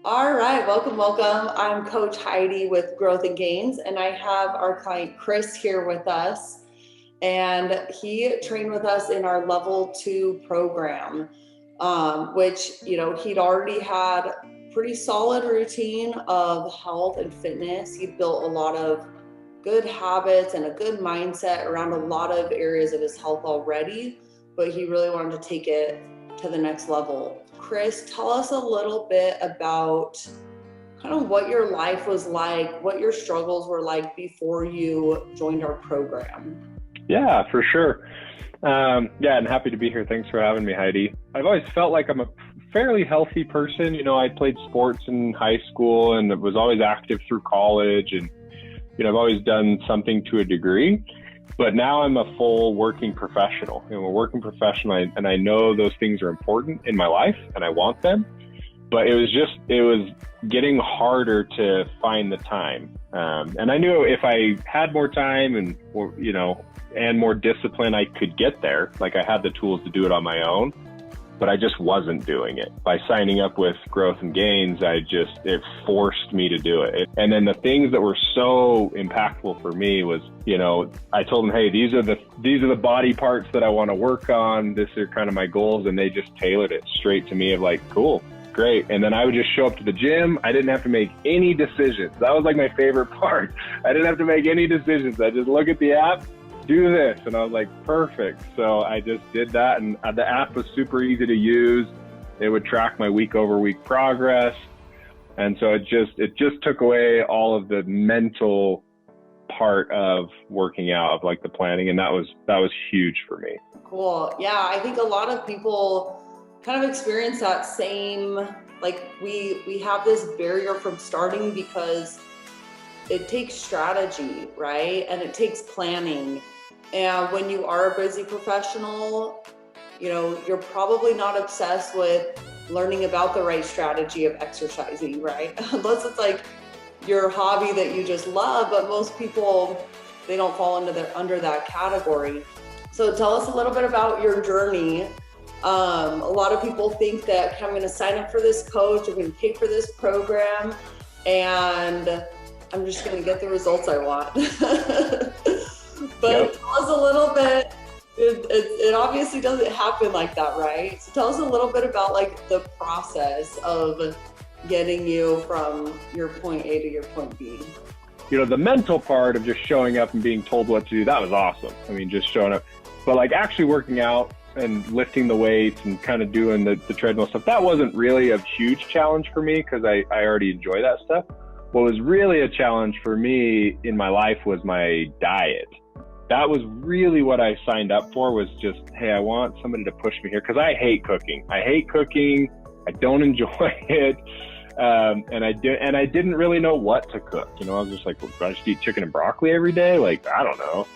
All right, welcome, welcome. I'm Coach Heidi with Growth and Gains, and I have our client Chris here with us. And he trained with us in our level 2 program, which, he'd already had pretty solid routine of health and fitness. He'd built a lot of good habits and a good mindset around a lot of areas of his health already, but he really wanted to take it to the next level. Chris, tell us a little bit about kind of what your life was like, what your struggles were like before you joined our program. Yeah, for sure. And happy to be here. Thanks for having me, Heidi. I've always felt like I'm a fairly healthy person. I played sports in high school and was always active through college. And, I've always done something to a degree. But now I'm a full working professional. I'm a working professional, and I know those things are important in my life and I want them. But it was getting harder to find the time. And I knew if I had more time and more discipline, I could get there. Like I had the tools to do it on my own, but I just wasn't doing it. By signing up with Growth and Gains, it forced me to do it. And then the things that were so impactful for me was, I told them, hey, these are the body parts that I want to work on. These are kind of my goals. And they just tailored it straight to me of like, cool, great. And then I would just show up to the gym. I didn't have to make any decisions. That was like my favorite part. I didn't have to make any decisions. I just look at the app, do this. And I was like, perfect. So I just did that. And the app was super easy to use. It would track my week over week progress. And so it just took away all of the mental part of working out, of like the planning. And that was huge for me. Cool. Yeah, I think a lot of people kind of experience that same, like we have this barrier from starting because it takes strategy, right? And it takes planning. And when you are a busy professional, you're probably not obsessed with learning about the right strategy of exercising, right? Unless it's like your hobby that you just love, but most people, they don't fall under that category. So tell us a little bit about your journey. A lot of people think that, okay, I'm going to sign up for this coach, I'm going to pay for this program, and I'm just going to get the results I want. But Yep. Tell us a little bit, it obviously doesn't happen like that, right? So tell us a little bit about like the process of getting you from your point A to your point B. The mental part of just showing up and being told what to do, that was awesome. I mean, just showing up. But like actually working out and lifting the weights and kind of doing the treadmill stuff, that wasn't really a huge challenge for me because I already enjoy that stuff. What was really a challenge for me in my life was my diet. That was really what I signed up for, was just, hey, I want somebody to push me here because I hate cooking. I don't enjoy it. And I didn't really know what to cook. I was just like, well, do I just eat chicken and broccoli every day? Like, I don't know,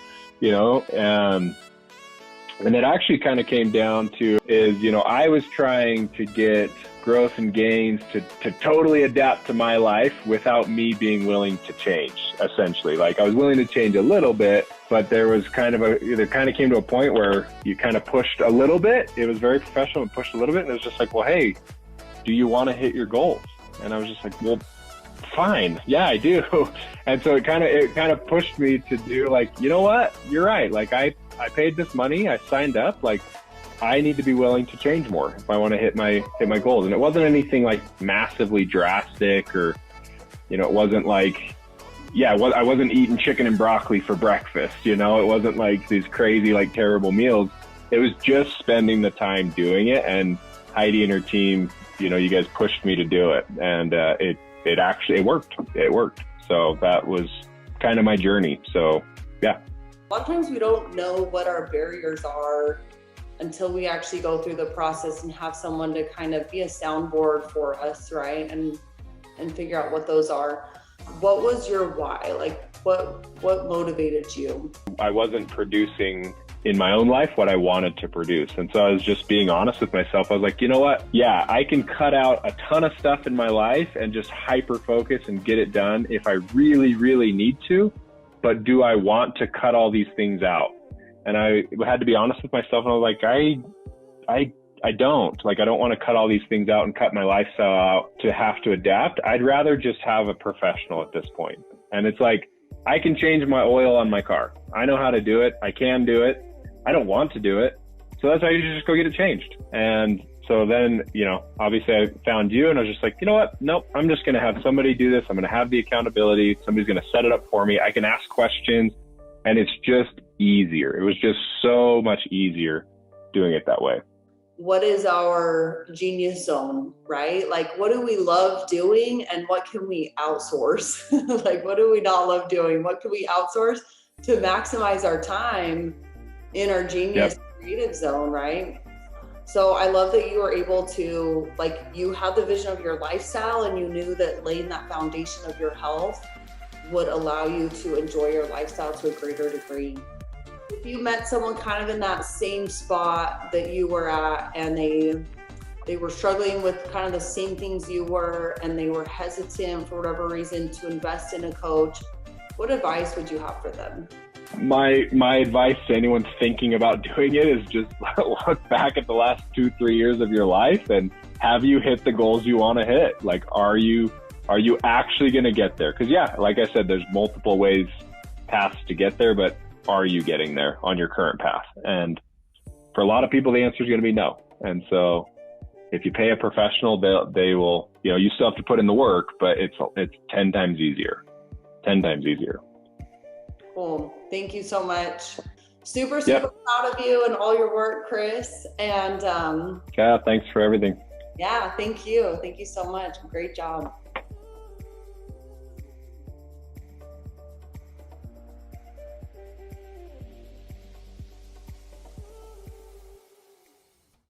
and it actually kind of came down to I was trying to get Growth and Gains to totally adapt to my life without me being willing to change, essentially. Like I was willing to change a little bit, but there came to a point where you kind of pushed a little bit. It was very professional and pushed a little bit. And it was just like, well, hey, do you want to hit your goals? And I was just like, well, fine. Yeah, I do. And so it kind of pushed me to do like, you know what? You're right. Like I paid this money. I signed up. Like I need to be willing to change more if I want to hit my goals. And it wasn't anything like massively drastic or, it wasn't like, I wasn't eating chicken and broccoli for breakfast. It wasn't like these crazy, like terrible meals. It was just spending the time doing it. And Heidi and her team, you guys pushed me to do it. And it worked. It worked. So that was kind of my journey. So, yeah. A lot of times we don't know what our barriers are until we actually go through the process and have someone to kind of be a soundboard for us, right? And figure out what those are. What was your why? Like what motivated you? I wasn't producing in my own life what I wanted to produce. And so I was just being honest with myself. I was like, you know what? Yeah, I can cut out a ton of stuff in my life and just hyper focus and get it done if I really, really need to. But do I want to cut all these things out? And I had to be honest with myself. And I was like, I don't want to cut all these things out and cut my lifestyle out to have to adapt. I'd rather just have a professional at this point. And it's like, I can change my oil on my car. I know how to do it. I can do it. I don't want to do it. So that's why you just go get it changed. And so then, you know, obviously I found you and I was just like, you know what? Nope, I'm just going to have somebody do this. I'm going to have the accountability. Somebody's going to set it up for me. I can ask questions and it's just easier. It was just so much easier doing it that way. What is our genius zone, right? Like, what do we love doing and what can we outsource? Like, what do we not love doing? What can we outsource to maximize our time in our genius creative zone, right? So I love that you were able to, like, you had the vision of your lifestyle and you knew that laying that foundation of your health would allow you to enjoy your lifestyle to a greater degree. If you met someone kind of in that same spot that you were at and they were struggling with kind of the same things you were and they were hesitant for whatever reason to invest in a coach, what advice would you have for them? My advice to anyone thinking about doing it is just look back at the last 2-3 years of your life and have you hit the goals you want to hit? Like, are you actually going to get there? Because yeah, like I said, there's multiple paths to get there, but are you getting there on your current path? And for a lot of people, the answer is going to be no. And so if you pay a professional, they will, you know, you still have to put in the work, but it's 10 times easier. Cool. Thank you so much. Super proud of you and all your work, Chris. And yeah, thanks for everything. Yeah, thank you. Thank you so much. Great job.